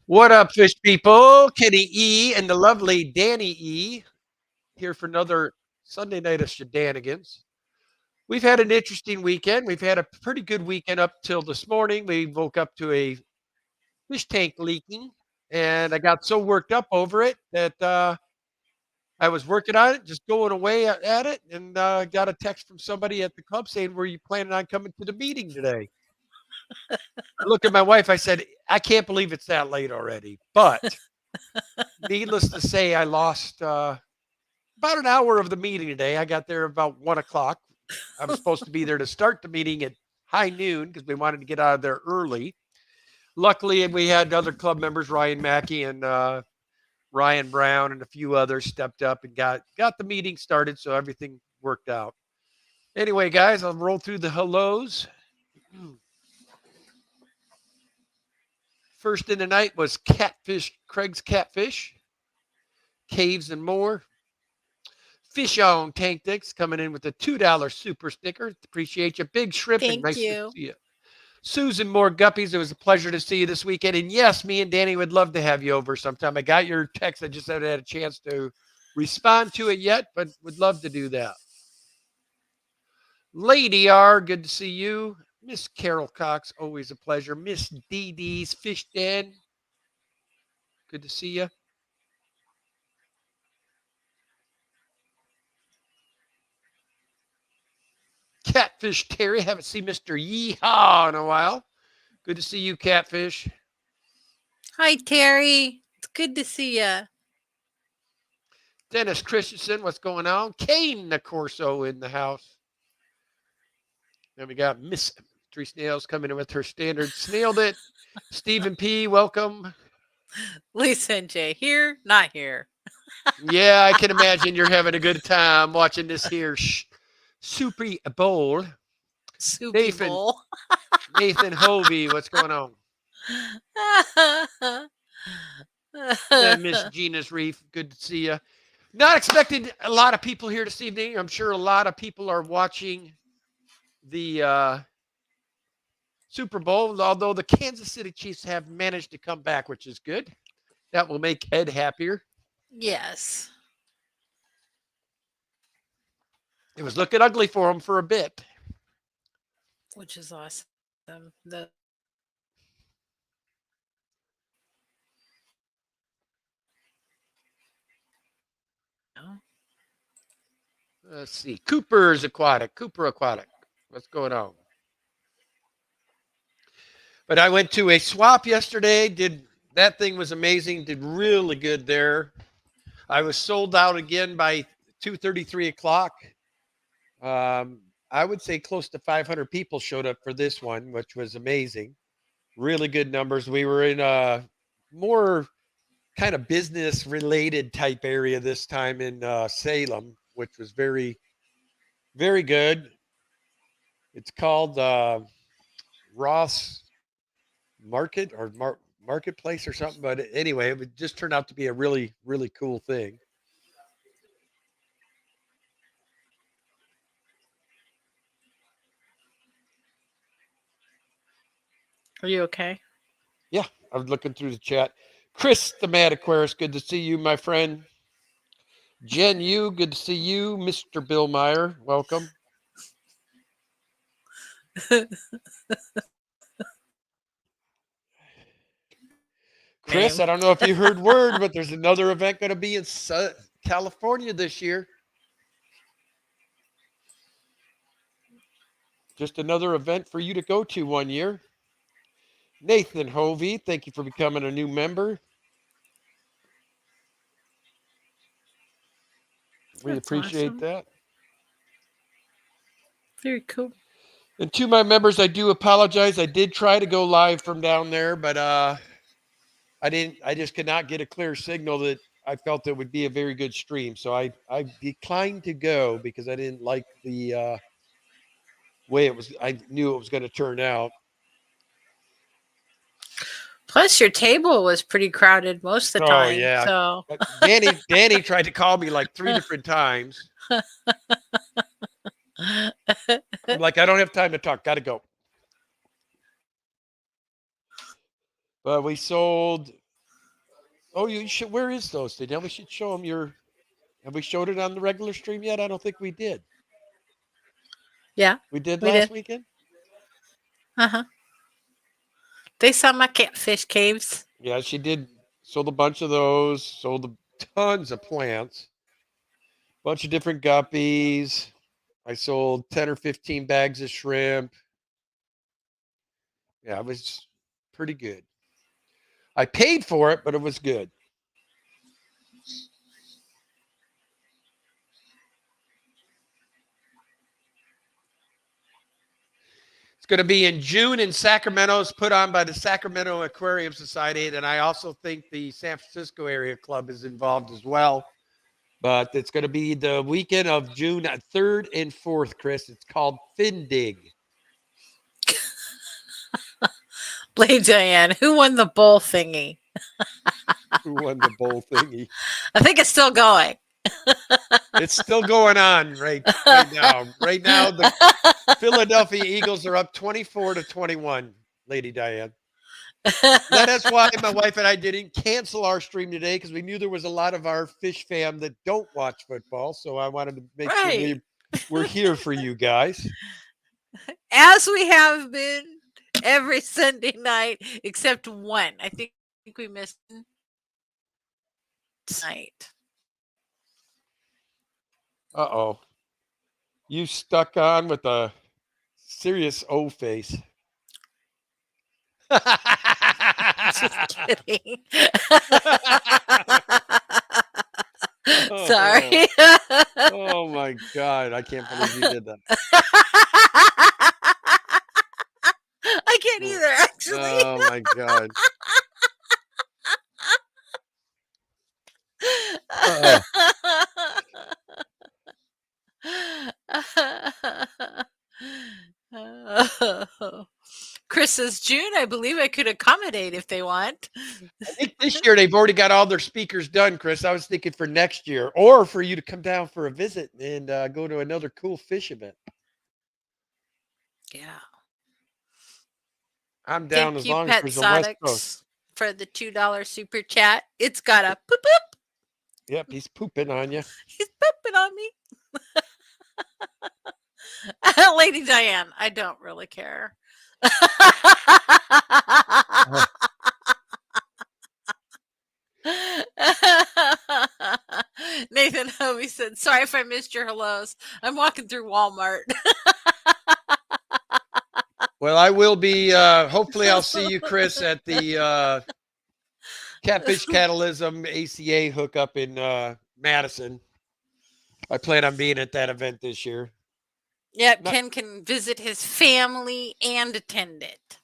What up, fish people? Kenny E and the lovely Danny E here for another Sunday night of shenanigans. We've had an interesting weekend. We've had a pretty good weekend up till this morning. We woke up to a fish tank leaking, and I got so worked up over it that I was working on it, just going away at it, and got a text from somebody at the club saying, "Were you planning on coming to the meeting today?" I looked at my wife. I said, "I can't believe it's that late already." But needless to say, I lost about an hour of the meeting today. I got there about 1 o'clock. I was supposed to be there to start the meeting at high noon because we wanted to get out of there early. Luckily, we had other club members, Ryan Mackey and Ryan Brown, and a few others stepped up and got the meeting started, so everything worked out. Anyway, guys, I'll roll through the hellos. First in the night was Catfish, Craig's Catfish, Caves and More. Fish on Tank Dicks coming in with a $2 super sticker. Appreciate you. Big Shrimp and Thank nice to you. see you. Susan Moore Guppies, it was a pleasure to see you this weekend. And yes, me and Danny would love to have you over sometime. I got your text. I just haven't had a chance to respond to it yet, but would love to do that. Lady R, good to see you. Miss Carol Cox, always a pleasure. Miss Dee Dee's Fish Den, good to see you. Catfish Terry, haven't seen Mr. Yeehaw in a while. Good to see you, Catfish. Hi, Terry. It's good to see you. Dennis Christensen, what's going on? Kane the Corso in the house. Then we got Miss Three Snails coming in with her standard. Snailed it. Stephen P, welcome. Lisa and Jay here, not here. Yeah, I can imagine you're having a good time watching this here Super Bowl. Soupy Nathan, bowl. Nathan Hovey, what's going on? And Miss Gina's Reef, good to see you. Not expecting a lot of people here this evening. I'm sure a lot of people are watching the Super Bowl, although the Kansas City Chiefs have managed to come back, which is good. That will make Ed happier. Yes. It was looking ugly for him for a bit. Which is awesome. Let's see. Cooper's Aquatic. Cooper Aquatic. What's going on? But I went to a swap yesterday. That thing was amazing. Did really good there. I was sold out again by 2:30, 3 o'clock. I would say close to 500 people showed up for this one, which was amazing. Really good numbers. We were in a more kind of business related type area this time in Salem, which was very, very good. It's called Ross Market or Marketplace or something. But anyway, it just turned out to be a really, really cool thing. Are you okay? Yeah, I was looking through the chat. Chris the Mad Aquarius, good to see you, my friend. Jen Yu, good to see you. Mr. Bill Meyer, welcome. Chris, I don't know if you heard word, but there's another event going to be in California this year. Just another event for you to go to one year. Nathan Hovey, thank you for becoming a new member. We appreciate awesome. that. Very cool. And to my members, I do apologize. I did try to go live from down there, but I didn't. I just could not get a clear signal that I felt it would be a very good stream. So I declined to go because I didn't like the way it was. I knew it was going to turn out. Plus, your table was pretty crowded most of the Oh time. yeah, So, Danny tried to call me like 3 different times. I'm like, I don't have time to talk. Got to go. But we sold Oh, you should. Where is those? Danielle? We should show them your. Have we showed it on the regular stream yet? I don't think we did. Yeah, We did we last did. weekend. Uh huh. They saw my catfish caves. Yeah, she did. Sold a bunch of those. Sold tons of plants. Bunch of different guppies. I sold 10 or 15 bags of shrimp. Yeah, it was pretty good. I paid for it, but it was good. It's going to be in June in Sacramento. It's put on by the Sacramento Aquarium Society. And I also think the San Francisco Area Club is involved as well. But it's going to be the weekend of June 3rd and 4th, Chris. It's called Findig. Lady Diane, who won the bowl thingy? Who won the bowl thingy? I think it's still going. It's still going on right now. Right now, the Philadelphia Eagles are up 24-21, Lady Diane. That's why my wife and I didn't cancel our stream today because we knew there was a lot of our fish fam that don't watch football. So I wanted to make sure Right. we're here for you guys. As we have been every Sunday night, except one. I think we missed tonight. Uh-oh. You stuck on with a serious O face. Just kidding. Sorry. Oh my God. I can't believe you did that. I can't either, actually. Oh my God. Uh-oh. Chris says June. I believe I could accommodate if they want. I think this year they've already got all their speakers done, Chris. I was thinking for next year or for you to come down for a visit and go to another cool fish event. Yeah. I'm down Thank as you, long as Pet there's a West Coast. Sonics, for the $2 super chat. It's got a poop poop. Yep, he's pooping on you. He's pooping on me. Lady Diane, I don't really care. Nathan Hovey said, sorry if I missed your hellos. I'm walking through Walmart. Well, I will be. Hopefully, I'll see you, Chris, at the Catfish Catalysm ACA hookup in Madison. I plan on being at that event this year. Yeah, Ken can visit his family and attend it.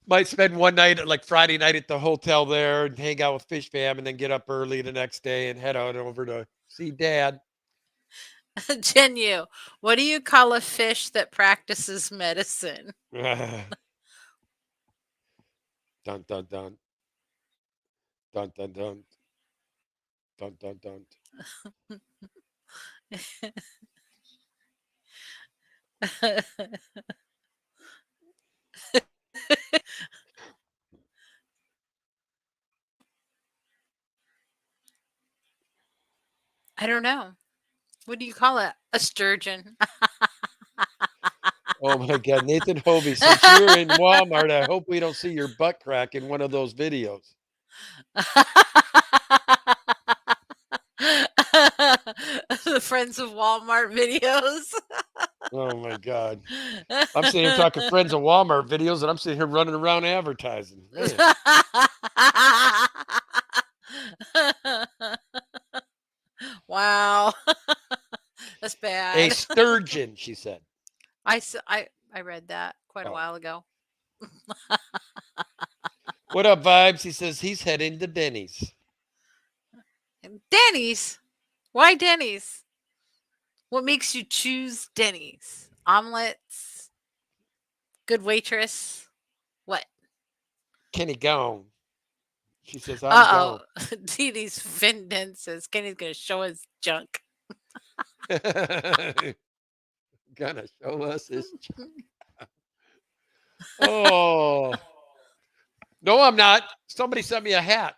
Might spend one night, like Friday night, at the hotel there and hang out with Fish Fam, and then get up early the next day and head on over to see Dad. Genu, what do you call a fish that practices medicine? Dun dun dun. Dun dun dun. Dun dun dun. I don't know. What do you call it? A sturgeon. Oh my God, Nathan Hovey, since you're in Walmart, I hope we don't see your butt crack in one of those videos. The Friends of Walmart videos. Oh my God. I'm sitting here talking Friends of Walmart videos, and I'm sitting here running around advertising. Man. Wow. That's bad. A sturgeon, she said. I read that quite a while ago. What up, Vibes? He says he's heading to Denny's. Denny's? Why Denny's? What makes you choose Denny's? Omelets? Good waitress? What? Kenny gone. She says, I'm Uh-oh. Dee Dee's Findon says Kenny's going to show his junk. gone. Gonna show us his junk. Oh. No, I'm not. Somebody sent me a hat.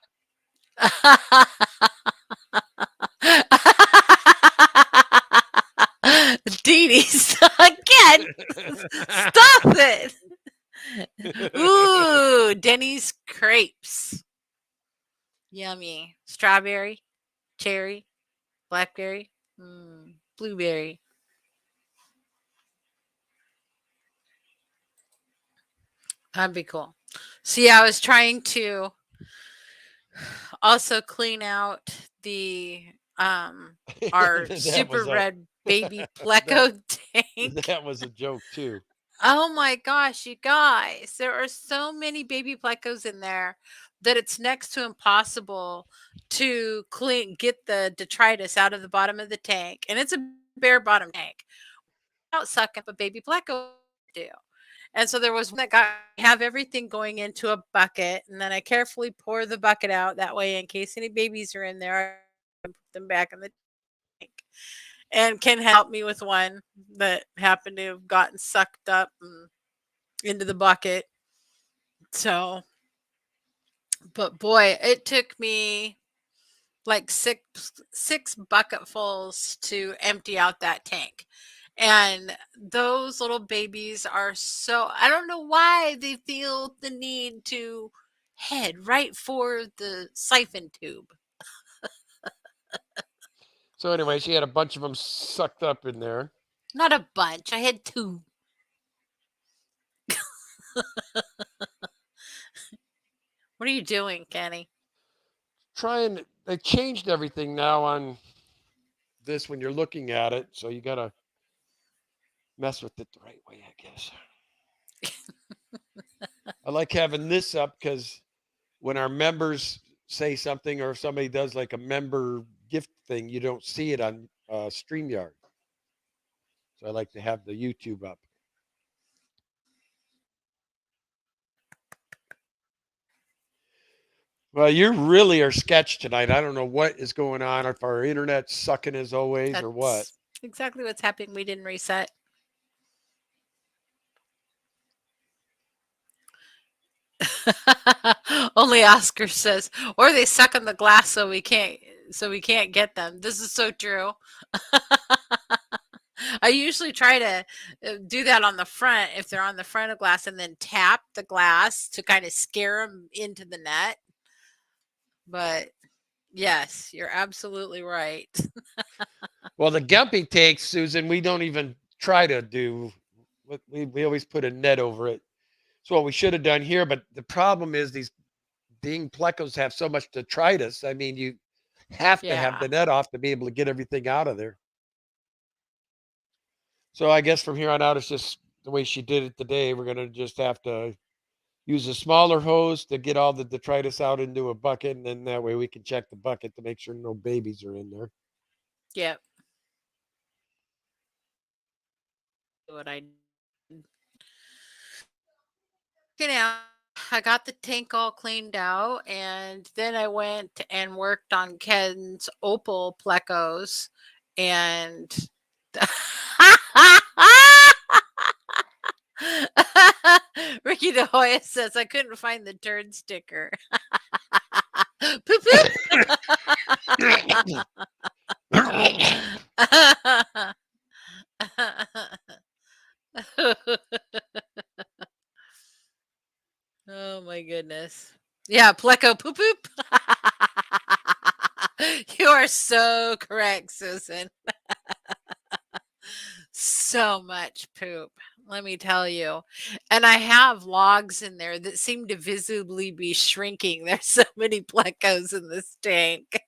Dee Dee, again. Stop it. Ooh, Denny's crepes. Yummy. Strawberry, cherry, blackberry, blueberry. That'd be cool. See, I was trying to also clean out the um our That super was a red baby that pleco tank. that was a joke too. Oh my gosh, you guys, there are so many baby plecos in there that it's next to impossible to get the detritus out of the bottom of the tank. And it's a bare bottom tank without sucking up a baby pleco do. And so there was one that got have everything going into a bucket, and then I carefully pour the bucket out that way in case any babies are in there, I put them back in the tank. And Ken helped me with one that happened to have gotten sucked up into the bucket. So, but boy, it took me like six bucketfuls to empty out that tank. And those little babies are so I don't know why they feel the need to head right for the siphon tube. So anyway, she had a bunch of them sucked up in there. Not a bunch. I had two. What are you doing, Kenny? Trying they changed everything now on this when you're looking at it, so you gotta mess with it the right way, I guess. I like having this up because when our members say something or if somebody does like a member gift thing, you don't see it on StreamYard. So I like to have the YouTube up. Well, you really are sketched tonight. I don't know what is going on, if our internet's sucking as always or what. That's exactly what's happening. We didn't reset. Only Oscar says, or they suck on the glass so we can't get them. This is so true. I usually try to do that on the front if they're on the front of glass and then tap the glass to kind of scare them into the net. But yes, you're absolutely right. Well, the gumpy takes, Susan, we don't even try to do. We always put a net over it. It's what we should have done here. But the problem is these ding plecos have so much detritus. I mean, you have to have Yeah. the net off to be able to get everything out of there. So I guess from here on out, it's just the way she did it today. We're gonna just have to use a smaller hose to get all the detritus out into a bucket, and then that way we can check the bucket to make sure no babies are in there. Yep. What I you know, I got the tank all cleaned out, and then I went and worked on Ken's opal plecos, and Ricky De Hoya says I couldn't find the turd sticker. Poop poop. Oh my goodness. Yeah, pleco poop poop. You are so correct, Susan. So much poop, let me tell you. And I have logs in there that seem to visibly be shrinking. There's so many plecos in this tank.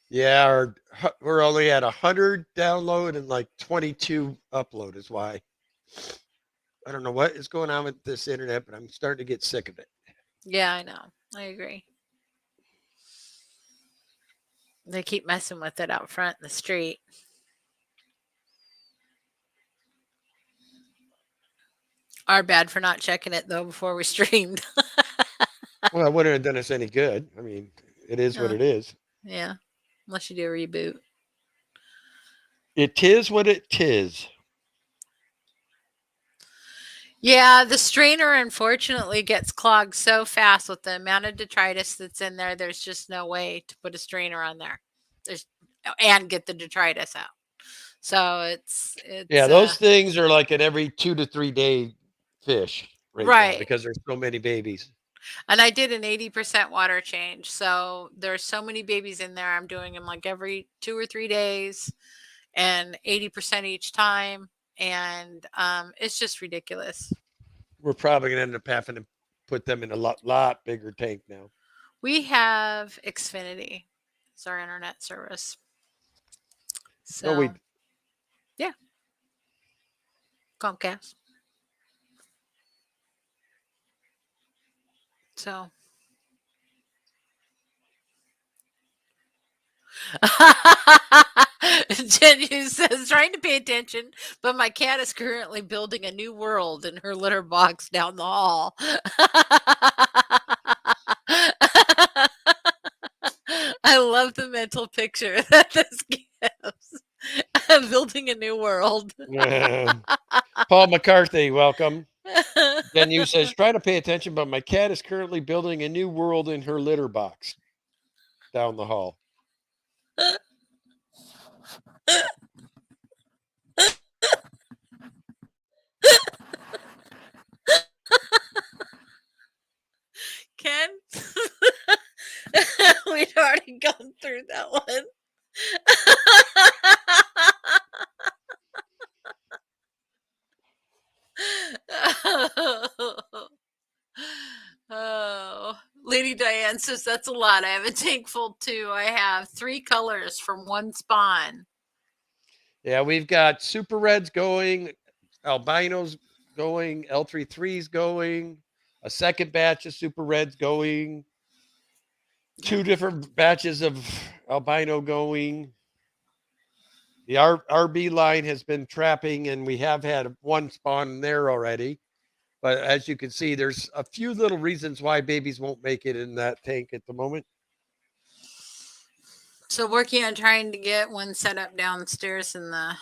Yeah, we're only at 100 download and like 22 upload is why. I don't know what is going on with this internet, but I'm starting to get sick of it. Yeah, I know. I agree. They keep messing with it out front in the street. Our bad for not checking it though before we streamed. Well, it wouldn't have done us any good. I mean, it is what Uh, it is. yeah, unless you do a reboot. It is what it is. Yeah, the strainer unfortunately gets clogged so fast with the amount of detritus that's in there. There's just no way to put a strainer on there. There's and get the detritus out. So Yeah, it's those things are like an every 2 to 3 day fish right now right. because there's so many babies. And I did an 80% water change. So there's so many babies in there. I'm doing them like every 2 or 3 days and 80% each time. And it's just ridiculous. We're probably gonna end up having to put them in a lot bigger tank now. We have Xfinity. It's our internet service. No, we So yeah, Comcast. So Jenny says, trying to pay attention, but my cat is currently building a new world in her litter box down the hall. I love the mental picture that this gives. I'm building a new world. Paul McCarthy, welcome. Then you says, try to pay attention, but my cat is currently building a new world in her litter box down the hall. Ken, we'd already gone through that one. Oh, Lady Diane says that's a lot. I have a tank full too. I have 3 colors from one spawn. Yeah, we've got super reds going, albinos going, L33s going, a second batch of super reds going, two different batches of albino going. The RB line has been trapping, and we have had one spawn there already. But as you can see, there's a few little reasons why babies won't make it in that tank at the moment. So working on trying to get one set up downstairs in the.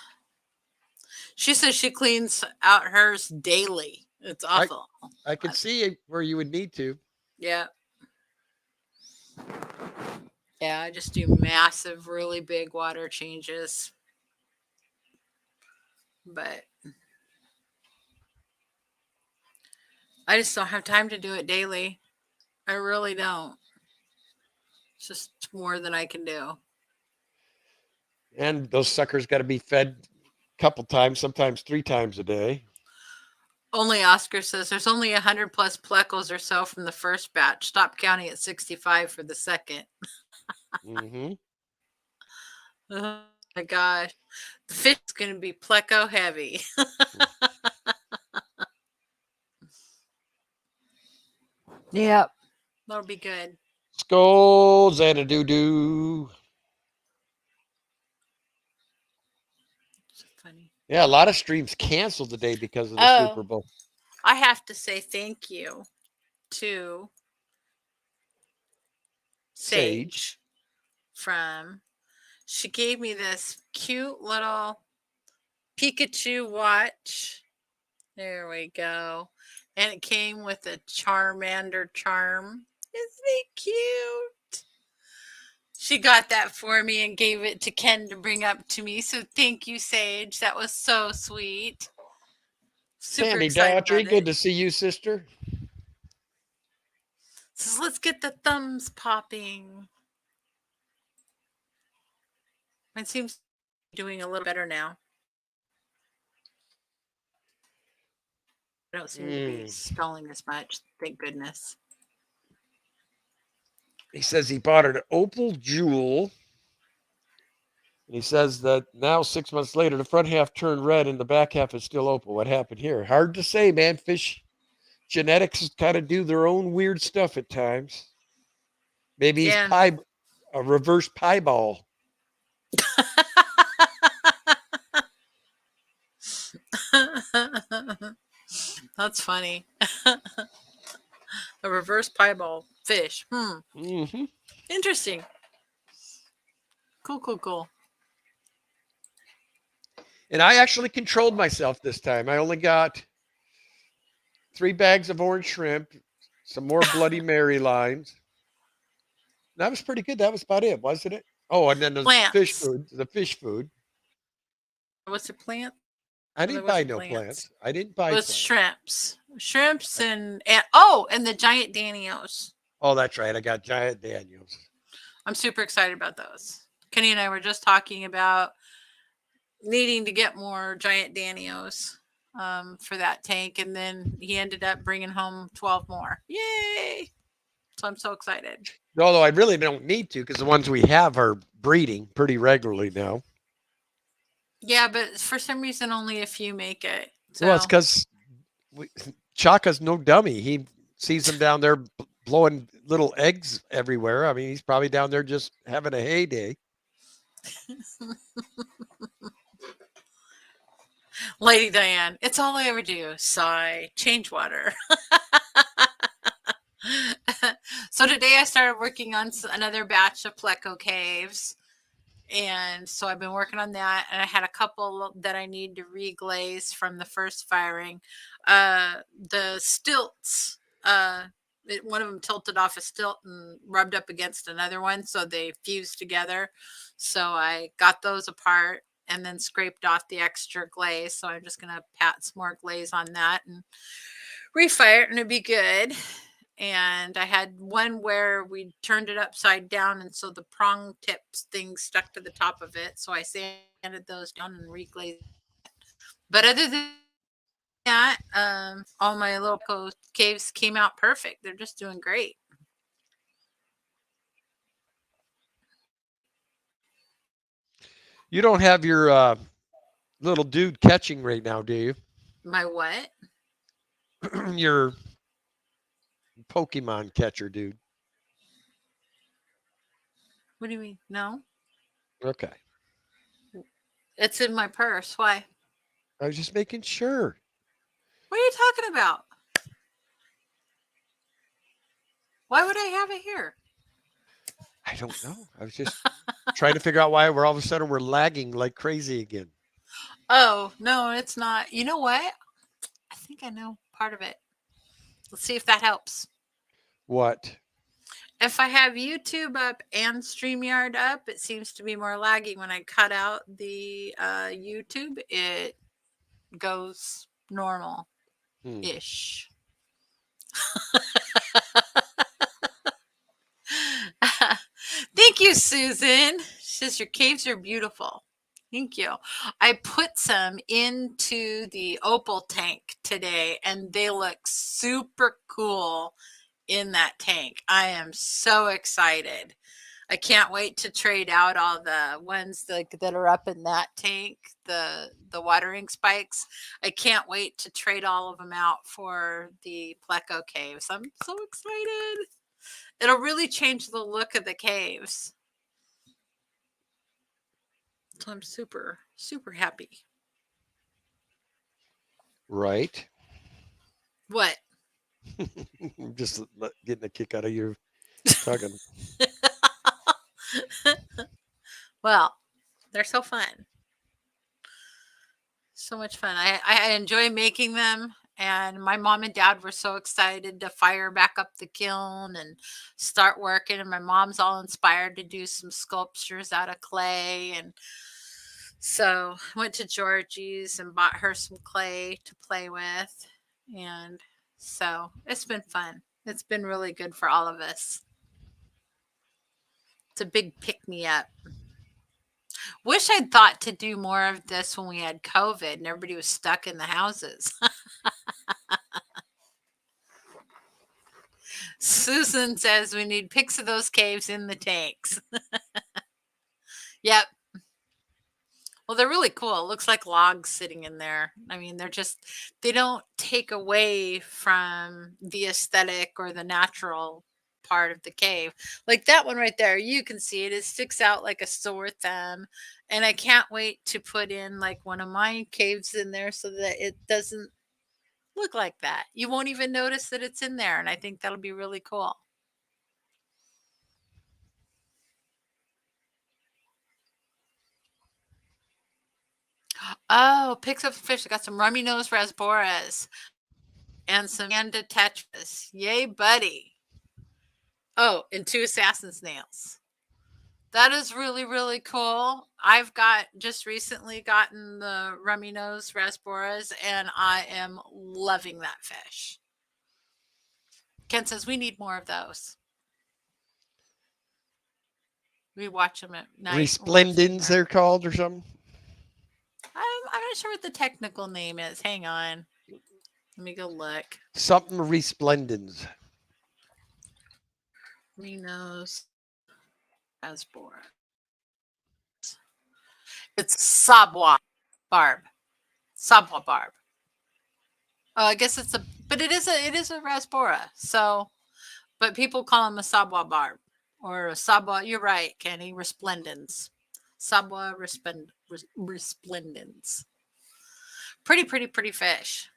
She says she cleans out hers daily. It's I awful. I could see where you would need to. Yeah. Yeah, I just do massive, really big water changes. But I just don't have time to do it daily. I really don't. It's just more than I can do. And those suckers got to be fed a couple times, sometimes 3 times a day. Only Oscar says there's only 100 plus plecos or so from the first batch. Stop counting at 65 for the second. Mm-hmm. Oh my gosh. The fish is going to be pleco heavy. Yep. That'll be good. Skulls and a doo-doo. So funny. Yeah, a lot of streams canceled today because of the Oh, Super Bowl. I have to say thank you to Sage. Sage from. She gave me this cute little Pikachu watch. There we go. And it came with a Charmander charm. Isn't it cute? She got that for me and gave it to Ken to bring up to me. So thank you, Sage. That was so sweet. Super Sandy excited Daughtry, about good it. to see you, sister. So let's get the thumbs popping. It seems to be doing a little better now. I don't seem to be stalling as much. Thank goodness. He says he bought an opal jewel. And he says that now 6 months later, the front half turned red and the back half is still opal. What happened here? Hard to say, man. Fish genetics kind of do their own weird stuff at times. Maybe he's Yeah. a reverse pieball. That's funny. A reverse pieball fish. Mm-hmm. Interesting. Cool. And I actually controlled myself this time. I only got 3 bags of orange shrimp, some more Bloody Mary lines. That was pretty good. That was about it, wasn't it? Oh, and then the fish Plants. food, the fish food. Was it plants? I Well, there didn't buy wasn't no plants. plants. I didn't It buy was plants. shrimps. Shrimps I, and oh, and the giant Danios. oh, that's right. I got giant Daniels. I'm super excited about those. Kenny and I were just talking about needing to get more giant Danios for that tank, and then he ended up bringing home 12 more. Yay! So I'm so excited. Although I really don't need to because the ones we have are breeding pretty regularly now. Yeah, but for some reason, only a few make it. Well, it's So because Chaka's no dummy. He sees them down there blowing little eggs everywhere. I mean, he's probably down there just having a heyday. Lady Diane, it's all I ever do. Sigh, change water. So today I started working on another batch of Pleco caves. And so I've been working on that, and I had a couple that I need to reglaze from the first firing. The stilts, one of them tilted off a stilt and rubbed up against another one, so they fused together. So I got those apart and then scraped off the extra glaze. So I'm just gonna pat some more glaze on that and refire it, and it'd be good. And I had one where we turned it upside down, and so the prong tips thing stuck to the top of it. So I sanded those down and reglazed that. But other than that, all my little caves came out perfect. They're just doing great. You don't have your little dude catching right now, do you? My what? Your Pokemon catcher, dude. What do you mean? No, Okay. it's in my purse. Why? I was just making sure. What are you talking about? Why would I have it here? I don't know. I was just trying to figure out why we're all of a sudden we're lagging like crazy again. Oh, no, it's not. You know what? I think I know part of it. Let's see if that helps. What? If I have YouTube up and StreamYard up, it seems to be more lagging. When I cut out the YouTube, it goes normal Hmm. ish. Thank you, Susan. She says your caves are beautiful. Thank you. I put some into the opal tank today, and they look super cool in that tank. I am so excited. I can't wait to trade out all the ones that are up in that tank, the watering spikes. I can't wait to trade all of them out for the Pleco caves. I'm so excited. It'll really change the look of the caves. So I'm super, super happy. Right. What? I'm just getting a kick out of you talking. Well, they're so fun. So much fun. I enjoy making them. And my mom and dad were so excited to fire back up the kiln and start working. And my mom's all inspired to do some sculptures out of clay. And so I went to Georgie's and bought her some clay to play with. And so it's been fun. It's been really good for all of us. It's a big pick me up. Wish I'd thought to do more of this when we had COVID and everybody was stuck in the houses. Susan says we need pics of those caves in the tanks. Yep. Well, they're really cool. It looks like logs sitting in there. I mean, they don't take away from the aesthetic or the natural part of the cave. Like that one right there, you can see it. It sticks out like a sore thumb. And I can't wait to put in like one of my caves in there so that it doesn't look like that. You won't even notice that it's in there. And I think that'll be really cool. Oh, pics of fish. I got some rummy nose rasboras. and some panda tetras. Yay, buddy. Oh, and 2 assassin snails. That is really, really cool. I've got just recently gotten the rummy nose rasboras, and I am loving that fish. Ken says we need more of those. We watch them at night when we're sitting Resplendens, there. they're called or something. I'm not sure what the technical name is. Hang on. Let me go look. Something resplendens. Reno's rasbora. It's sabwa barb. Sabwa barb. Oh, I guess it's a, but it is a rasbora. So, but people call them a sabwa barb or a sabwa. You're right, Kenny. Resplendens. Sabwa resplendens. Pretty, pretty, pretty fish.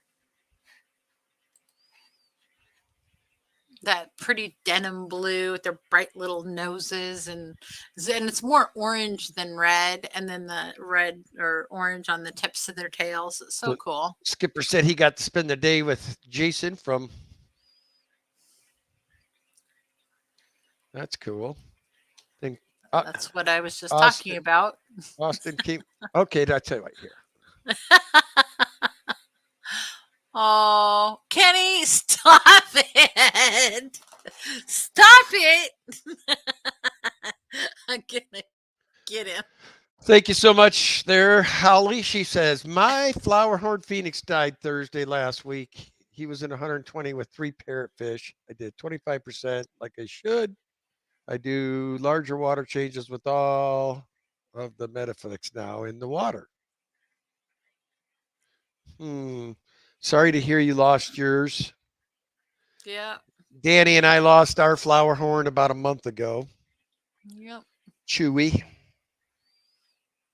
That pretty denim blue with their bright little noses, and it's more orange than red, and then the red or orange on the tips of their tails. It's so So cool. Skipper said he got to spend the day with Jason from. That's cool. Think That's what I was just talking Austin. about. Austin came. Okay, that's it right here. Oh, Kenny, stop it. Stop it. I'm gonna get him. Thank you so much there, Holly. She says, my flower horn phoenix died Thursday last week. He was in 120 with 3 parrotfish. I did 25% like I should. I do larger water changes with all of the metaflix now in the water. Hmm. Sorry to hear you lost yours. Yeah. Danny and I lost our flower horn about a month ago. Yep. Chewy.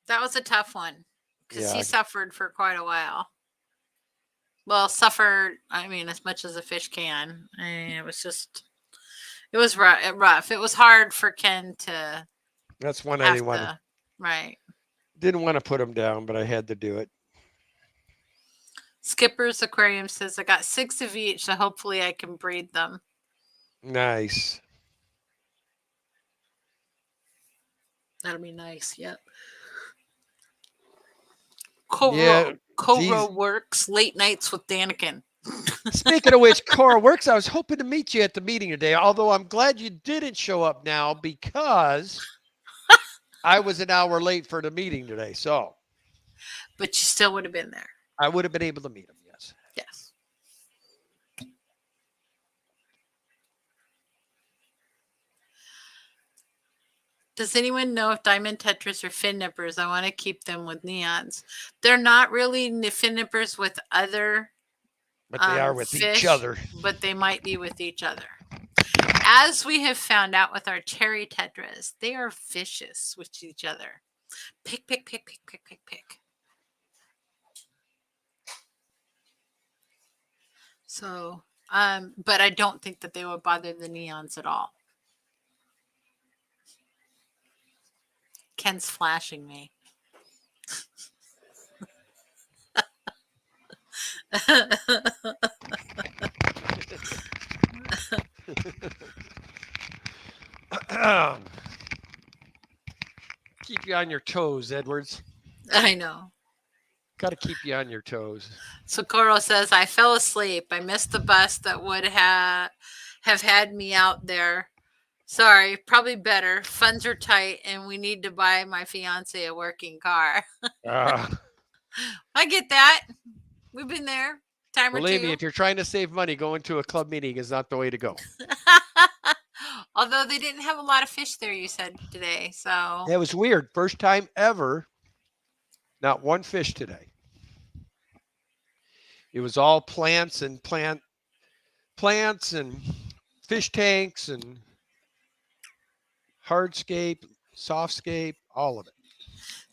That was a tough one because he Yeah, suffered for quite a while. Well, suffered, I mean, as much as a fish can. I mean, it was rough. It was hard for Ken to that's one I have didn't want to to, right. put him down, but I had to do it. Skipper's Aquarium says, I got 6 of each, so hopefully I can breed them. Nice. That'll be nice. Yep. Yeah, Coro geez. works late nights with Daniken. Speaking of which, Cora Works, I was hoping to meet you at the meeting today, although I'm glad you didn't show up now because I was an hour late for the meeting today. So But you still would have been there. I would have been able to meet him, yes. Yes. Does anyone know if diamond tetras are fin nippers? I want to keep them with neons. They're not really fin nippers with other But they are with each fish, other. but they might be with each other. As we have found out with our cherry tetras, they are vicious with each other. Pick, pick, pick, pick, pick, pick, pick. So, but I don't think that they would bother the neons at all. Ken's flashing me. Keep you on your toes, Edwards. I know. Got to keep you on your toes. Socorro says, I fell asleep. I missed the bus that would have had me out there. Sorry, probably better. Funds are tight, and we need to buy my fiance a working car. Uh, I get that. We've been there time or believe me, two. if you're trying to save money, going to a club meeting is not the way to go. Although they didn't have a lot of fish there, you said today. So It was weird. First time ever, not one fish today. It was all plants and plants and fish tanks and hardscape, softscape, all of it.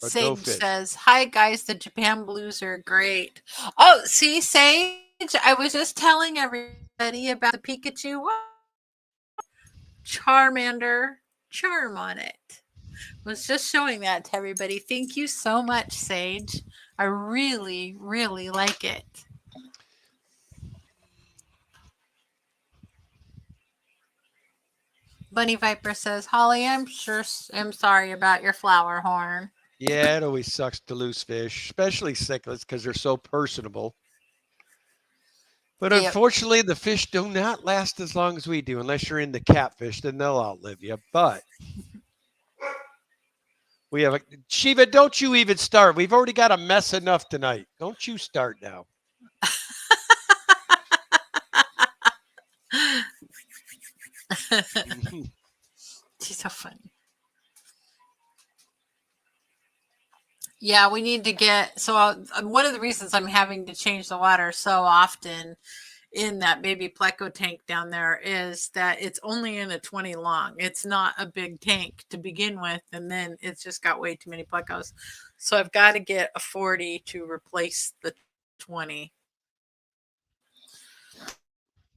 But no Sage fish. says, hi guys, the Japan blues are great. Oh, see, Sage, I was just telling everybody about the Pikachu Charmander charm on it. Was just showing that to everybody. Thank you so much, Sage. I really, really like it. Bunny Viper says, Holly, I'm sorry about your flower horn. Yeah, it always sucks to lose fish, especially cichlids, because they're so personable. But Yep. unfortunately, the fish do not last as long as we do. Unless you're into catfish, then they'll outlive you. But we have a Shiva. Don't you even start. We've already got a mess enough tonight. Don't you start now. She's so funny. Yeah, we need to get. So, one of the reasons I'm having to change the water so often in that baby pleco tank down there is that it's only in a 20 long. It's not a big tank to begin with, and then it's just got way too many plecos. So, I've got to get a 40 to replace the 20.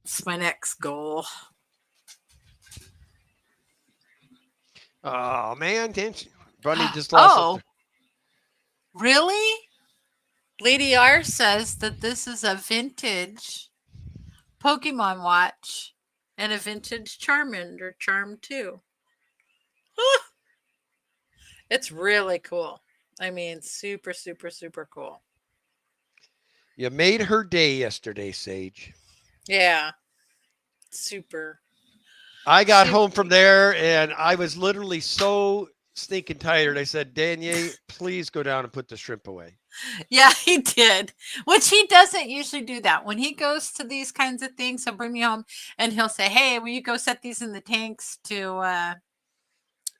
That's my next goal. Oh man, didn't you? Bunny just lost Oh, something. really? Lady R says that this is a vintage Pokemon watch and a vintage Charmander charm too. It's really cool. I mean, super, super, super cool. You made her day yesterday, Sage. Yeah, super, I got super. home from there and I was literally so stinking tired. I said, Danielle, please go down and put the shrimp away. Yeah, he did. Which he doesn't usually do that. When he goes to these kinds of things, he'll bring me home and he'll say, "Hey, will you go set these in the tanks to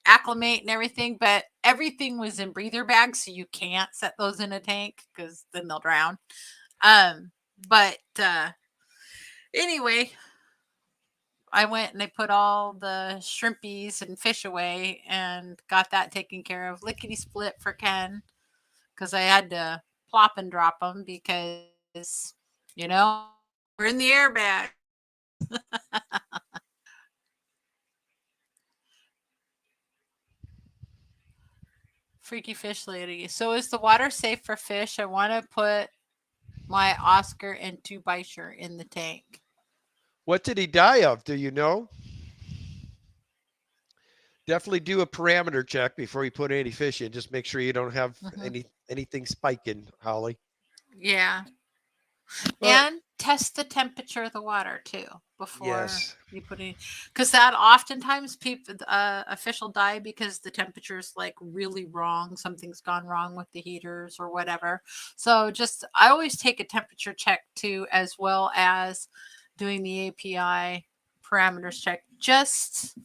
acclimate and everything?" But everything was in breather bags, so you can't set those in a tank because then they'll drown. Um, but anyway, I went and I put all the shrimpies and fish away and got that taken care of. Lickety split for Ken because I had to plop and drop them because, we're in the airbag. Freaky fish lady. So is the water safe for fish? I want to put my Oscar and 2 Bisher in the tank. What did he die of? Do you know? Definitely do a parameter check before you put any fish in. Just make sure you don't have Hmm. anything spiking, Holly. Yeah. But And test the temperature of the water too before yes, you put in, because that oftentimes people a fish will die because the temperature is like really wrong. Something's gone wrong with the heaters or whatever. So just I always take a temperature check too, as well as doing the API parameters check, just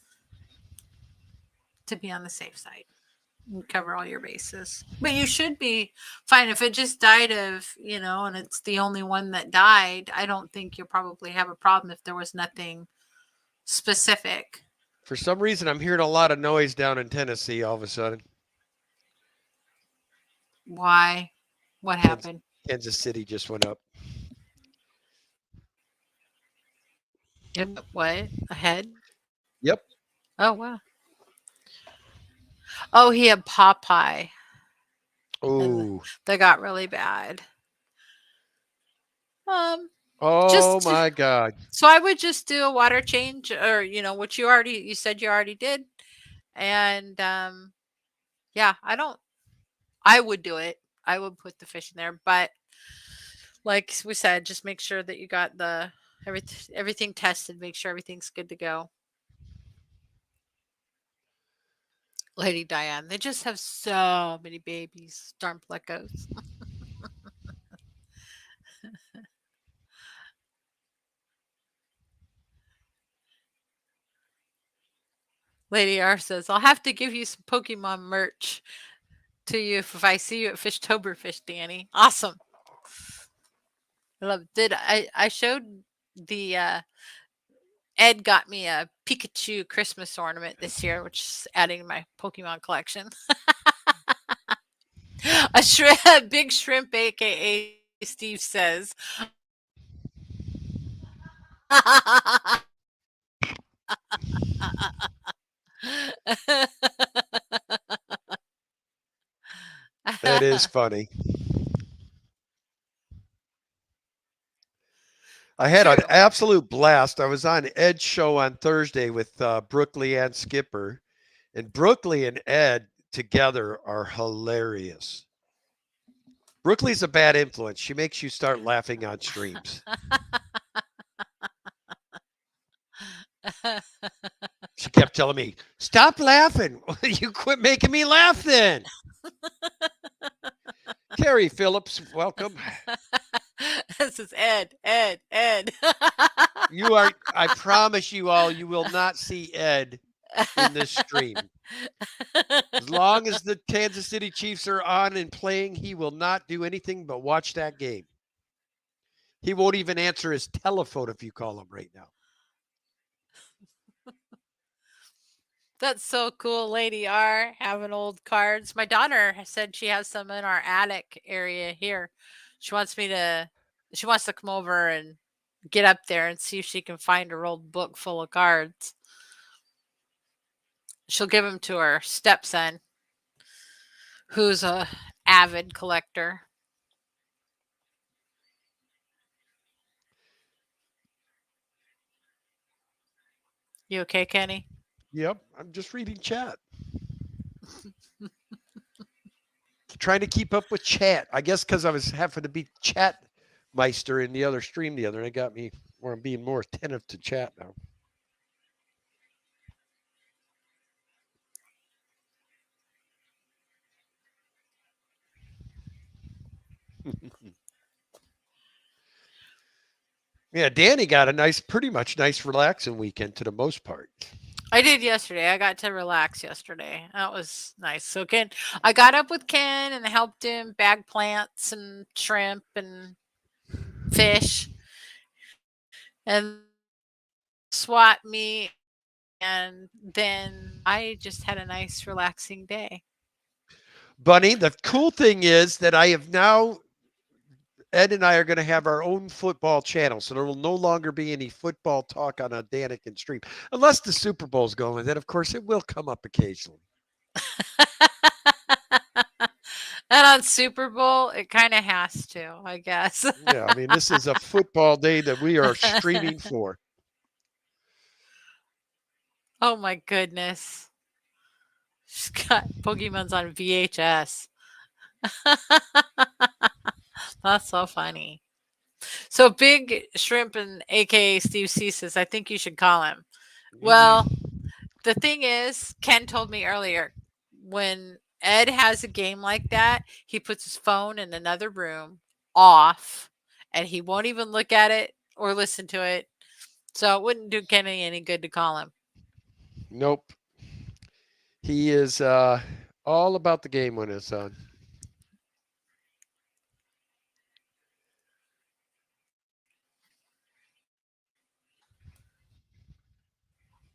to be on the safe side and cover all your bases. But you should be fine if it just died of, and it's the only one that died. I don't think you'll probably have a problem if there was nothing specific. for some reason I'm hearing a lot of noise down in Tennessee all of a sudden. Why? What Kansas, happened? Kansas City just went up. What? Ahead? Yep. Oh, wow. Oh, he had Popeye and Oh. they got really bad. Um, Oh just my God. so I would just do a water change, or which you said you already did. And yeah, I would do it. I would put the fish in there, but like we said, just make sure that you got the everything tested. Make sure everything's good to go. Lady Diane, they just have so many babies. Darn plecos. Lady R says, I'll have to give you some Pokemon merch to you if I see you at Fishtoberfish, Danny. Awesome. I love it. Did I showed the Ed got me a Pikachu Christmas ornament this year, which is adding to my Pokemon collection. A big shrimp, aka Steve says. That is funny. I had an True. absolute blast. I was on Ed's show on Thursday with Brookley and Skipper, and Brookley and Ed together are hilarious. Brookley's a bad influence. She makes you start laughing on streams. She kept telling me, "Stop laughing. You quit making me laugh then." Carrie Phillips, welcome. This is Ed, Ed, Ed. You are, I promise you all, you will not see Ed in this stream. As long as the Kansas City Chiefs are on and playing, he will not do anything but watch that game. He won't even answer his telephone if you call him right now. That's so cool, Lady R, having old cards. My daughter said she has some in our attic area here. She wants me to, she wants to come over and get up there and see if she can find her old book full of cards. She'll give them to her stepson, who's a avid collector. You okay, Kenny? Yep, I'm just reading chat. Trying to keep up with chat. I guess because I was having to be chat meister in the other stream the other night got me where I'm being more attentive to chat now. Yeah, Danny got a nice, pretty much nice, relaxing weekend to the most part. I did yesterday. I got to relax yesterday. That was nice. So Ken, I got up with Ken and helped him bag plants and shrimp and fish and swat meat, and then I just had a nice relaxing day. Bunny, the cool thing is that I have now, Ed and I are going to have our own football channel. So there will no longer be any football talk on a Daniken stream, unless the Super Bowl's going. Then, of course, it will come up occasionally. And on Super Bowl, it kind of has to, I guess. Yeah, I mean, this is a football day that we are streaming for. Oh my goodness. She's got Pokemon's on VHS. That's so funny. So Big Shrimp and aka Steve C says, I think you should call him. Well, the thing is, Ken told me earlier, when Ed has a game like that, he puts his phone in another room off and he won't even look at it or listen to it. So it wouldn't do Kenny any good to call him. Nope. He is all about the game when it's on.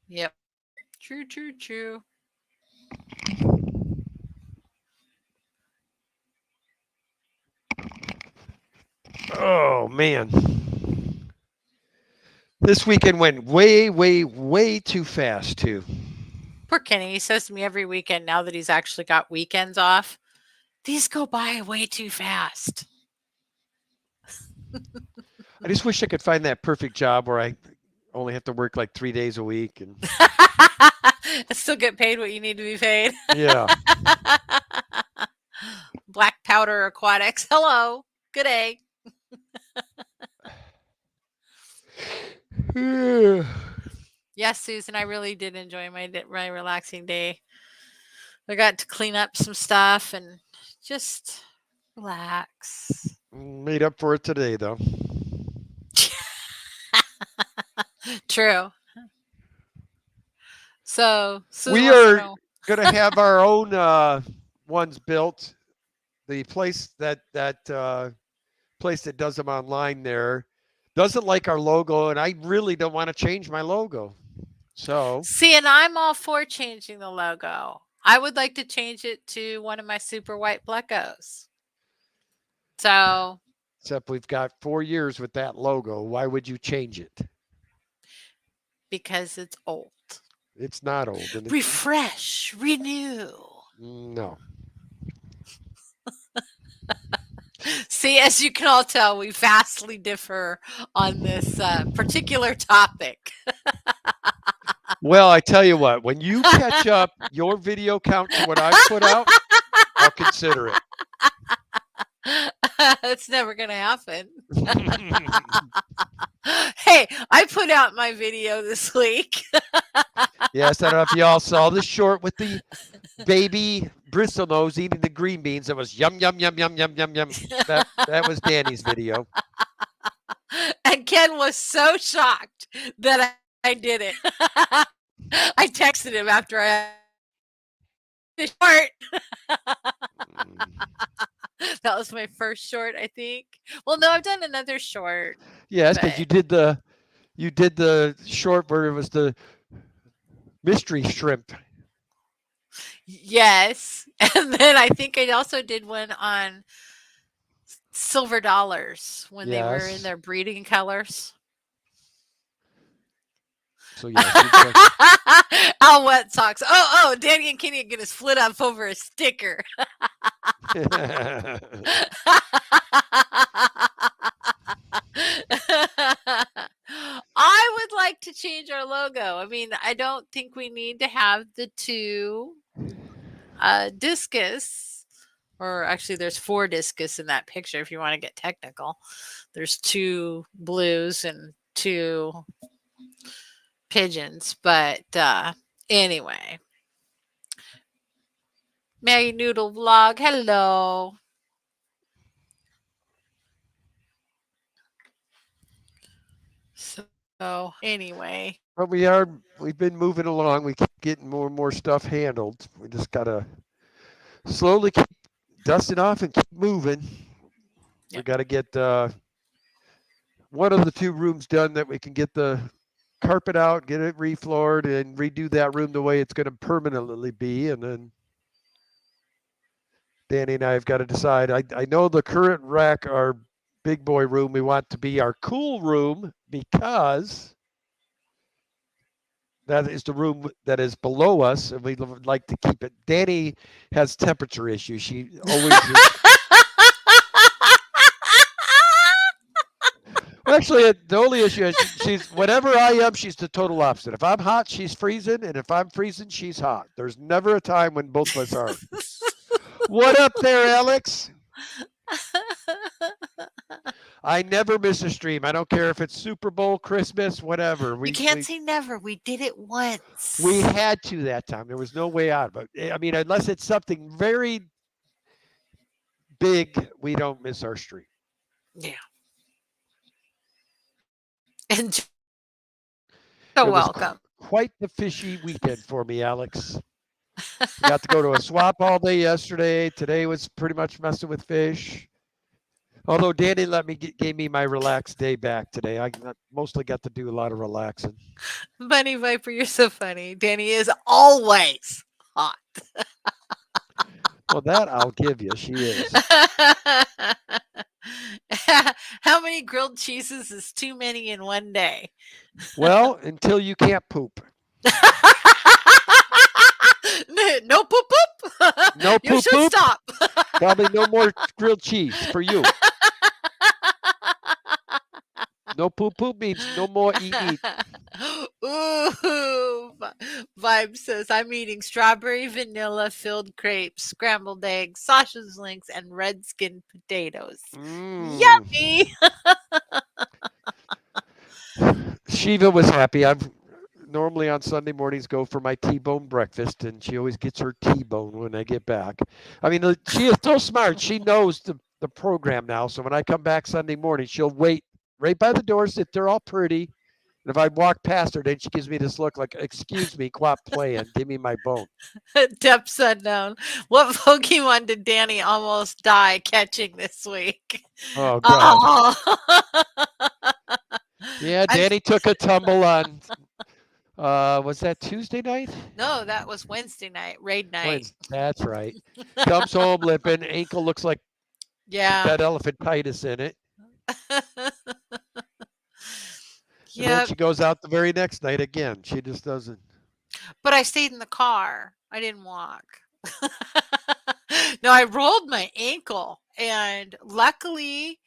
Yep. True, true, true. Oh, man. This weekend went way, way, way too fast, too. Poor Kenny. He says to me every weekend now that he's actually got weekends off, these go by way too fast. I just wish I could find that perfect job where I only have to work like 3 days a week. And Still get paid what you need to be paid. yeah. Black Powder Aquatics. Hello. Good day. Yes, Susan, I really did enjoy my relaxing day. I got to clean up some stuff and just relax. Made up for it today, though. True. So Susan We wants to are know. going to have our own ones built. The place that does them online there doesn't like our logo, and I really don't want to change my logo. So See, and I'm all for changing the logo. I would like to change it to one of my super white plecos. So, except we've got 4 years with that logo. Why would you change it? because it's old. It's not old. And Refresh, renew. no. See, as you can all tell, we vastly differ on this particular topic. Well, I tell you what, when you catch up your video count to what I've put out, I'll consider it. It's never going to happen. Hey, I put out my video this week. Yes, I don't know if y'all saw the short with the baby bristle nose eating the green beans. It was yum yum yum yum yum yum yum. That was Danny's video. And Ken was so shocked that I did it. I texted him after I the short. That was my first short, I think. Well, no, I've done another short. Yes, because you did the short where it was the mystery shrimp. Yes. And then I think I also did one on silver dollars when they were in Yes. their breeding colors. So yes, Al Wet Socks. Oh, Danny and Kenny are going to split up over a sticker. I would like to change our logo. I mean, I don't think we need to have the two discus, or actually there's 4 discus in that picture if you want to get technical. There's 2 blues and 2 pigeons, but anyway. Maggie Noodle Vlog, hello. So anyway. but we've been moving along. We keep getting more and more stuff handled. We just gotta slowly keep dusting off and keep moving. We Yep. got to get one of the 2 rooms done that we can get the carpet out, get it refloored, and redo that room the way it's going to permanently be. And then Danny and I have got to decide. I know the current rack, our big boy room, we want to be our cool room because that is the room that is below us, and we would like to keep it. Danny has temperature issues. She always actually, the only issue is she's whenever I am, she's the total opposite. If I'm hot, she's freezing, and if I'm freezing, she's hot. There's never a time when both of us are. What up there, Alex? I never miss a stream. I don't care if it's Super Bowl, Christmas, whatever. You can't say never. We did it once. We had to that time. There was no way out. But I mean, unless it's something very big, we don't miss our stream. Yeah. And you're welcome. Quite the fishy weekend for me, Alex. Got to go to a swap all day yesterday. Today was pretty much messing with fish. Although Danny gave me my relaxed day back today. I mostly got to do a lot of relaxing. Bunny Viper, you're so funny. Danny is always hot. Well, that I'll give you. She is. How many grilled cheeses is too many in one day? Well, until you can't poop. No poop poop. No You poop should poop. stop. Probably no more grilled cheese for you. No poop poop means no more eat eat. Ooh, Vibe says I'm eating strawberry vanilla filled crepes, scrambled eggs, sausage links, and red skin potatoes. Yummy. Shiva was happy. I've normally on Sunday mornings go for my T-bone breakfast, and she always gets her T-bone when I get back. I mean, she is so smart. She knows the program now. So when I come back Sunday morning, she'll wait right by the door, sit there all pretty. And if I walk past her, then she gives me this look like, excuse me, quit playing. Give me my bone. Depths unknown. What Pokemon did Danny almost die catching this week? Oh, God. Yeah, Danny took a tumble on, was that Tuesday night? No, that was Wednesday night, raid night. Wednesday, that's right. Comes home limping. Ankle looks like that elephantitis in it. And then she goes out the very next night again. She just doesn't. But I stayed in the car. I didn't walk. No, I rolled my ankle And luckily,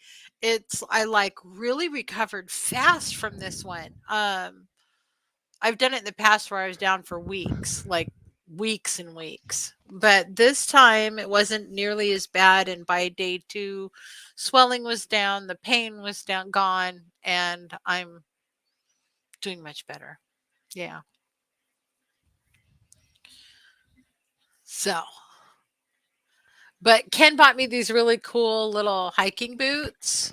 I like really recovered fast from this one. I've done it in the past where I was down for weeks, like weeks and weeks. But this time it wasn't nearly as bad. And by day two, swelling was down, the pain was down, gone, and I'm doing much better. Yeah. So, but Ken bought me these really cool little hiking boots.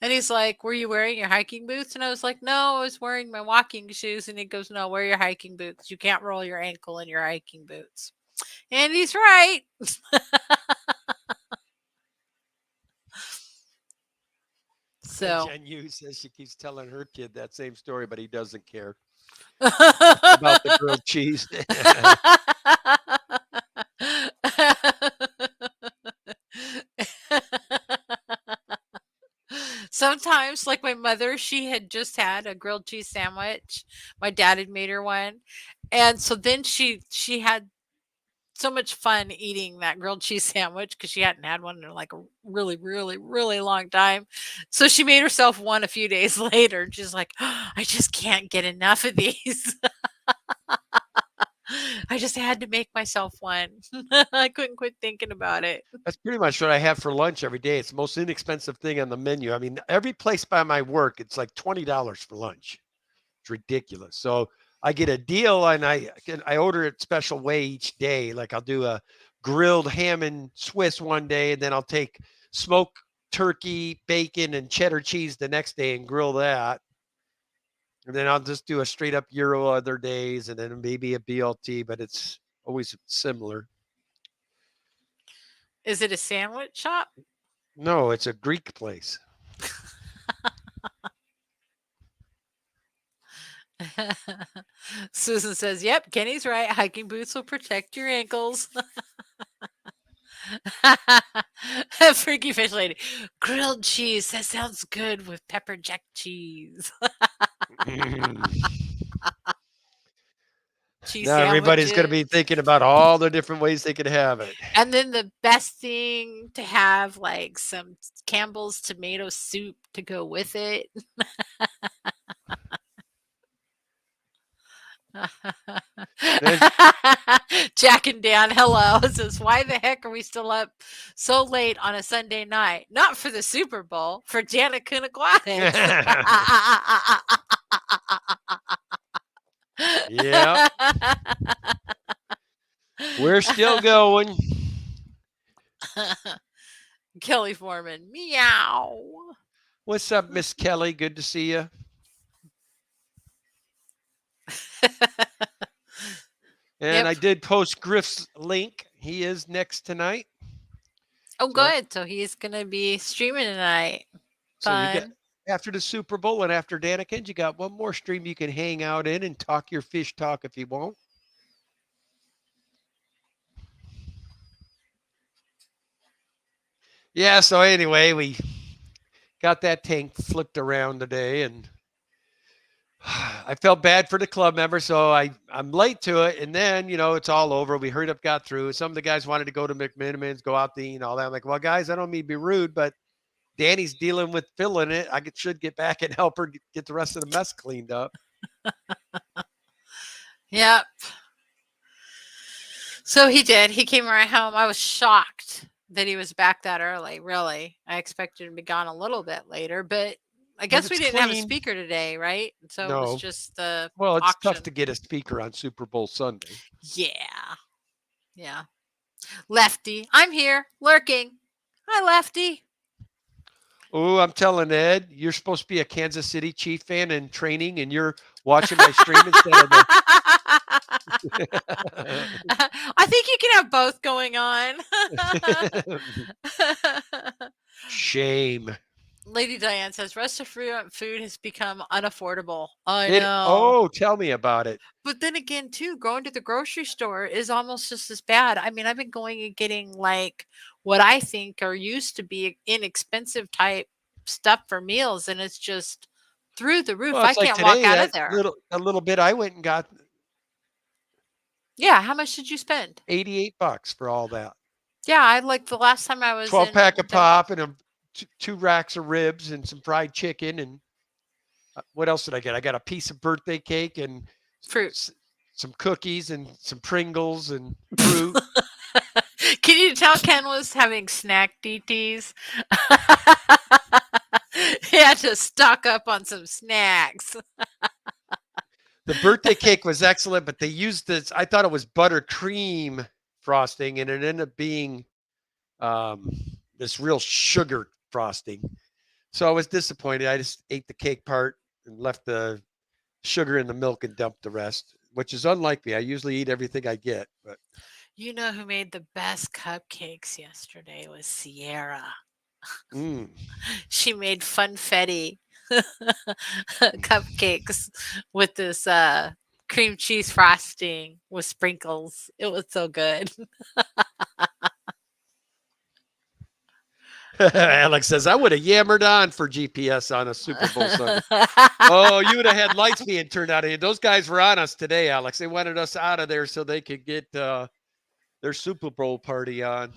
And he's like, "Were you wearing your hiking boots?" And I was like, "No, I was wearing my walking shoes." And he goes, "No, wear your hiking boots. You can't roll your ankle in your hiking boots." And he's right. And So Jen Yu says she keeps telling her kid that same story, but he doesn't care about the grilled cheese. Sometimes, like my mother, she had just had a grilled cheese sandwich. My dad had made her one. And so then she had so much fun eating that grilled cheese sandwich because she hadn't had one in like a really, really, really long time. So she made herself one a few days later. She's like, I just can't get enough of these. I just had to make myself one. I couldn't quit thinking about it. That's pretty much what I have for lunch every day. It's the most inexpensive thing on the menu. I mean, every place by my work, it's like $20 for lunch. It's ridiculous. So I get a deal and I order it special way each day. Like I'll do a grilled ham and Swiss one day, and then I'll take smoked turkey, bacon, and cheddar cheese the next day and grill that. And then I'll just do a straight up gyro other days, and then maybe a BLT, but it's always similar. Is it a sandwich shop? No, it's a Greek place. Susan says, "Yep, Kenny's right. Hiking boots will protect your ankles." Freaky fish lady. Grilled cheese. That sounds good with pepper jack cheese. Cheese Now everybody's going to be sandwiches. thinking about all the different ways they could have it. And then the best thing to have, like some Campbell's tomato soup to go with it. There's Jack and Dan, hello. It says, why the heck are we still up so late on a Sunday night? Not for the Super Bowl, for Janet Aquatics. yeah, we're still going. Kelly Foreman, meow. What's up, Miss Kelly? Good to see you. And Yep. I did post Griff's link. He is next tonight. Oh, So, good. So he's going to be streaming tonight. so you got Fun. after the Super Bowl and after Danikins, you got one more stream you can hang out in and talk your fish talk if you want. Yeah, so anyway, we got that tank flipped around today and I felt bad for the club members, so I'm late to it, and then it's all over. We hurried up, got through. Some of the guys wanted to go to McMinimans, go out to eat and all that. I'm like, well, guys, I don't mean to be rude, but Danny's dealing with filling it. Should get back and help her get the rest of the mess cleaned up. Yep. So he did. He came right home. I was shocked that he was back that early, really. I expected him to be gone a little bit later, but I guess we it's didn't have a clean. speaker today, right? So it was No. just the Well, it's tough auction. to get a speaker on Super Bowl Sunday. Yeah. Yeah. Lefty, I'm here, lurking. Hi, Lefty. Oh, I'm telling Ed, you're supposed to be a Kansas City Chief fan in training, and you're watching my stream instead of the. I think you can have both going on. Shame. Lady Diane says restaurant food has become unaffordable. I It. know. Oh, tell me about it. But then again, too, going to the grocery store is almost just as bad. I mean, I've been going and getting like what I think are used to be inexpensive type stuff for meals, and it's just through the roof. Well, I it's like can't walk today out of that there. a little bit I went and got Yeah, how much did you spend? $88 for all that. Yeah, I like the last time I was 12 in pack of Denver. pop and two racks of ribs and some fried chicken. And what else did I get? I got a piece of birthday cake and Fruit. s- some cookies and some Pringles and fruit. Can you tell Ken was having snack DTs? He had to stock up on some snacks. The birthday cake was excellent, but they used this. I thought it was buttercream frosting, and it ended up being um, this real sugar frosting. So I was disappointed. I just ate the cake part and left the sugar in the milk and dumped the rest, which is unlike me. I usually eat everything I get, but You know who made the best cupcakes yesterday was Sierra. mm. She made funfetti cupcakes with this cream cheese frosting with sprinkles. It was so good. Alex says I would have yammered on for GPS on a Super Bowl Sunday. Oh, you would have had lights being turned out. Those guys were on us today, Alex. They wanted us out of there so they could get their Super Bowl party on.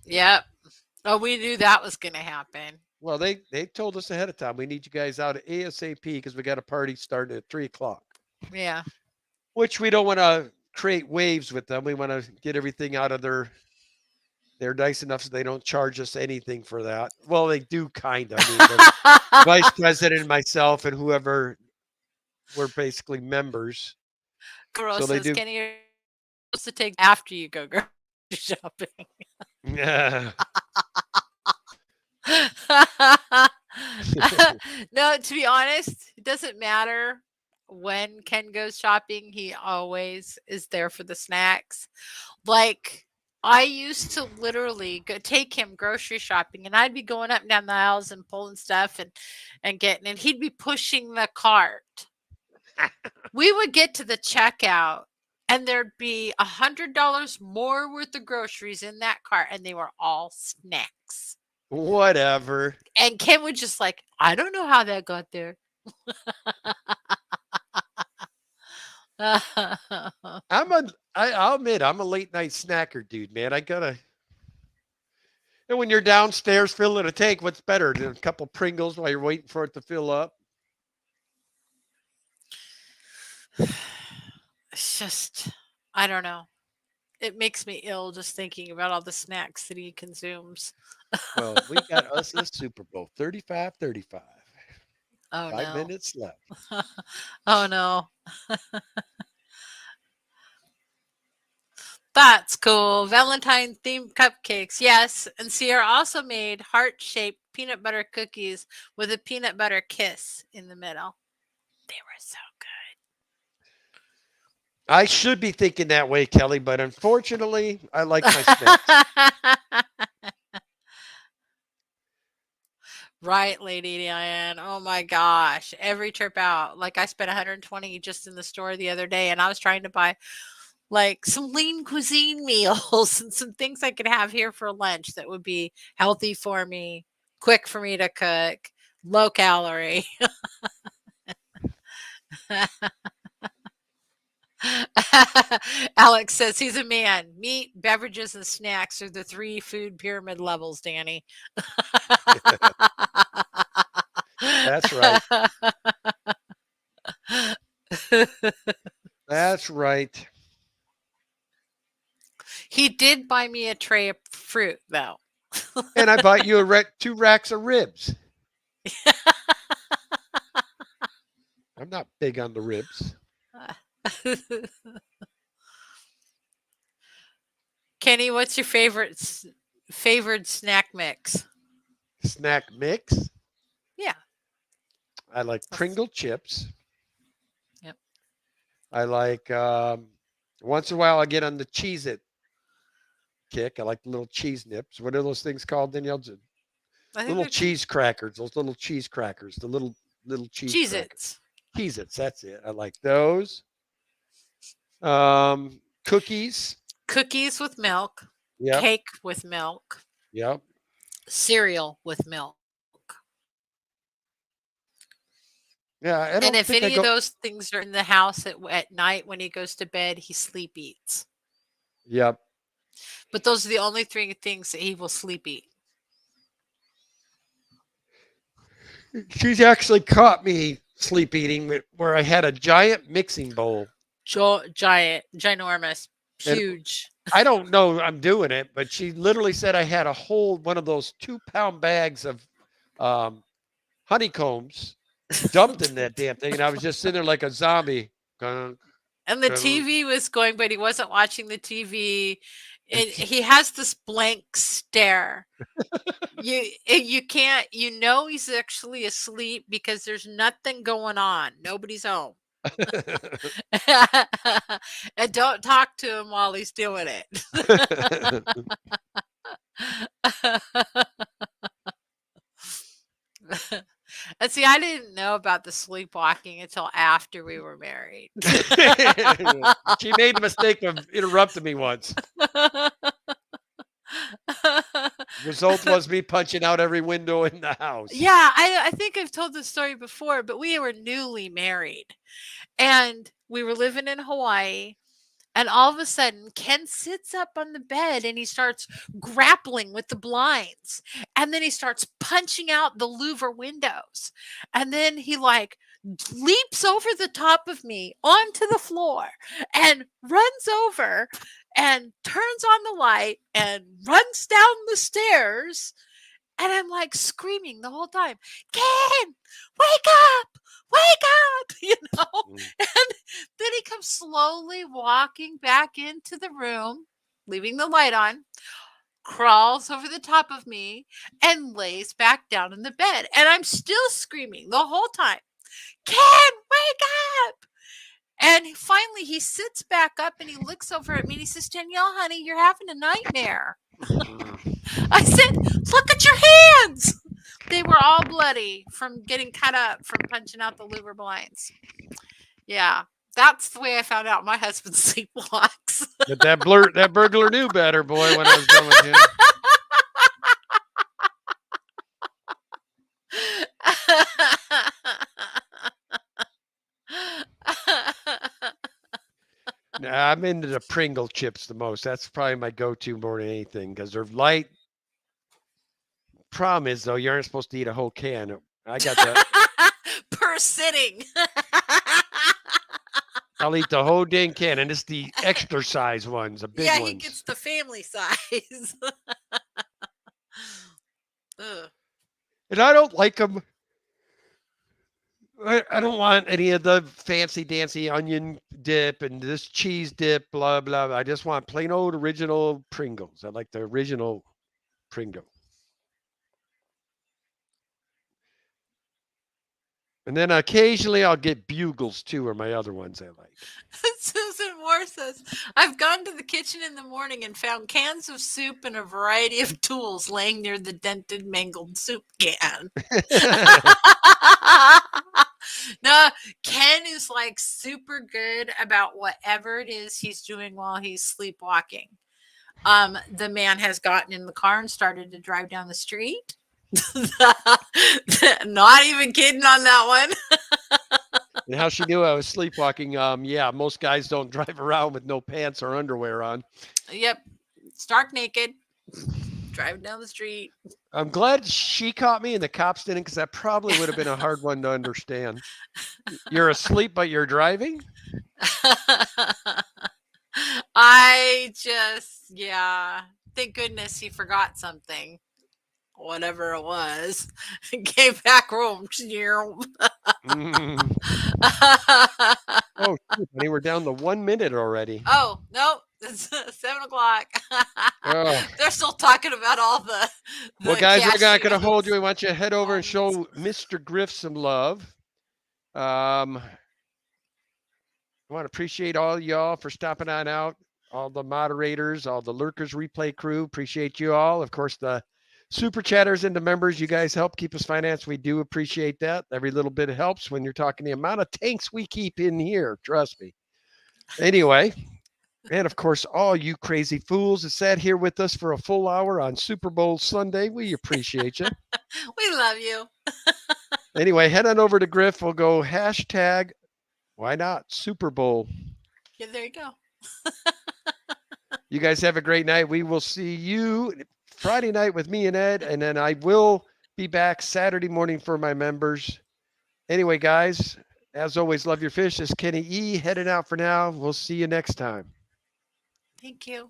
Yep. Oh, we knew that was going to happen. Well, they told us ahead of time we need you guys out at ASAP because we got a party starting at 3 o'clock. Yeah. Which we don't want to create waves with them. We want to get everything out of their. They're nice enough so they don't charge us anything for that. Well, they do kind of. I mean, the vice president and myself and whoever we're basically members, Girl so they says, do. Kenny, you're supposed to take after you go grocery shopping. Yeah. No, to be honest, it doesn't matter when Ken goes shopping. He always is there for the snacks. Like, I used to literally go take him grocery shopping, and I'd be going up and down the aisles and pulling stuff and getting, and he'd be pushing the cart. We would get to the checkout, and there'd be $100 more worth of groceries in that cart, and they were all snacks. Whatever. And Ken would just like, I don't know how that got there. I'll admit I'm a late night snacker, dude. Man, I gotta. And when you're downstairs filling a tank, what's better than a couple Pringles while you're waiting for it to fill up? It's just, I don't know. It makes me ill just thinking about all the snacks that he consumes. Well, we got us a Super Bowl 35-35. Oh 5 no. minutes left. Oh no. That's cool. Valentine themed cupcakes. Yes. And Sierra also made heart shaped peanut butter cookies with a peanut butter kiss in the middle. They were so I should be thinking that way, Kelly, but unfortunately, I like my snacks. good. Right, Lady Diane. Oh my gosh. Every trip out. Like I spent 120 just in the store the other day, and I was trying to buy like some lean cuisine meals and some things I could have here for lunch that would be healthy for me, quick for me to cook, low calorie. Alex says he's a man. Meat, beverages, and snacks are the three food pyramid levels, Danny. That's right. That's right. He did buy me a tray of fruit, though. And I bought you two racks of ribs. I'm not big on the ribs. Kenny, what's your favored snack mix? Snack mix. Yeah. I like That's- Pringle chips. Yep. I like once in a while I get on the Cheez It kick. I like the little cheese nips. What are those things called, Danielle? I think Little they're cheese crackers. Those little cheese crackers. The little cheese Cheez crackers. Its. Cheez Its. That's it. I like those. Cookies. Cookies with milk, Yep. cake with milk, Yep. cereal with milk. Yeah. I And don't if think I any of go. those things are in the house at night when he goes to bed, he sleep eats. Yep. But those are the only three things that he will sleep eat. She's actually caught me sleep eating where I had a giant mixing bowl. Giant, ginormous, And huge. I don't know I'm doing it, but she literally said I had a whole one of those 2 pound bags of um, honeycombs dumped in that damn thing. And I was just sitting there like a zombie. Gung, And the gung. TV was going, but he wasn't watching the TV. He has this blank stare. You can't, he's actually asleep because there's nothing going on. Nobody's home. And don't talk to him while he's doing it. And see, I didn't know about the sleepwalking until after we were married. She made the mistake of interrupting me once. Result was me punching out every window in the house. Yeah, I think I've told this story before, but we were newly married and we were living in Hawaii. And all of a sudden, Ken sits up on the bed and he starts grappling with the blinds. And then he starts punching out the louver windows. And then he like leaps over the top of me onto the floor and runs over and turns on the light and runs down the stairs. And I'm like screaming the whole time, Ken, wake up, wake up, And then he comes slowly walking back into the room, leaving the light on, crawls over the top of me, and lays back down in the bed. And I'm still screaming the whole time, Ken, wake up. And finally he sits back up and he looks over at me and he says, Danielle, honey, you're having a nightmare. I said, look at your hands. They were all bloody from getting cut up from punching out the louver blinds. Yeah, that's the way I found out my husband sleepwalks. But that burglar knew better, boy, when I was done with him. Nah, I'm into the Pringle chips the most. That's probably my go-to more than anything because they're light. Problem is, though, you aren't supposed to eat a whole can. I got that. Per sitting. I'll eat the whole dang can, and it's the extra size ones, the big Yeah, ones. he gets the family size. Ugh. And I don't like them. I don't want any of the fancy dancy onion dip and this cheese dip, blah, blah. I just want plain old original Pringles. I like the original Pringle. And then occasionally I'll get Bugles too, or my other ones I like. Susan Moore says, I've gone to the kitchen in the morning and found cans of soup and a variety of tools laying near the dented, mangled soup can. No, Ken is like super good about whatever it is he's doing while he's sleepwalking. The man has gotten in the car and started to drive down the street. Not even kidding on that one. And how she knew I was sleepwalking. Yeah, most guys don't drive around with no pants or underwear on. Yep. Stark naked. Driving down the street. I'm glad she caught me and the cops didn't, because that probably would have been a hard one to understand. You're asleep, but you're driving? Yeah. Thank goodness he forgot something. Whatever it was. Came back home. Mm. Oh, shoot, honey, we're down to 1 minute already. Oh, nope. It's 7 o'clock. Oh. They're still talking about all the Well, guys, we're not going to cashews. hold you. We want you to head over and Almonds. show Mr. Griff some love. I want to appreciate all y'all for stopping on out, all the moderators, all the Lurkers replay crew. Appreciate you all. Of course, the super chatters and the members, you guys help keep us financed. We do appreciate that. Every little bit helps when you're talking the amount of tanks we keep in here. Trust me. Anyway, and of course, all you crazy fools that sat here with us for a full hour on Super Bowl Sunday, we appreciate you. We love you. Anyway, head on over to Griff. We'll go hashtag, why not, Super Bowl. Yeah, there you go. You guys have a great night. We will see you Friday night with me and Ed, and then I will be back Saturday morning for my members. Anyway, guys, as always, love your fish. This is Kenny E. Heading out for now. We'll see you next time. Thank you.